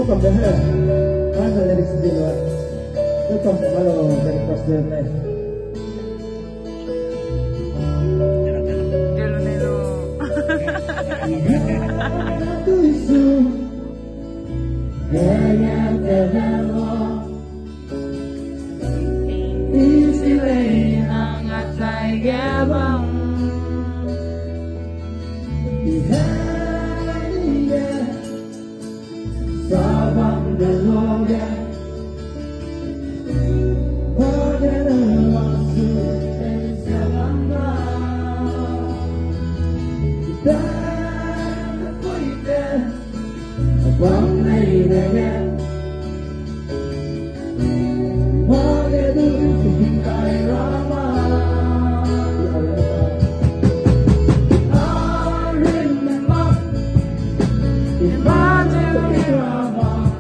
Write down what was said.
Ikaw pagdahan. Ano na rin sa dalawa? Ikaw pagdalo dari pastor na. Nilo. Ganyan mo. Isila'y ang atay yabang. Ihaniya sabang daloga. Pagdalawang sulit sa bangga. Dan ako'y ka abang nailangan. Magdalawang kay Rama. Rama,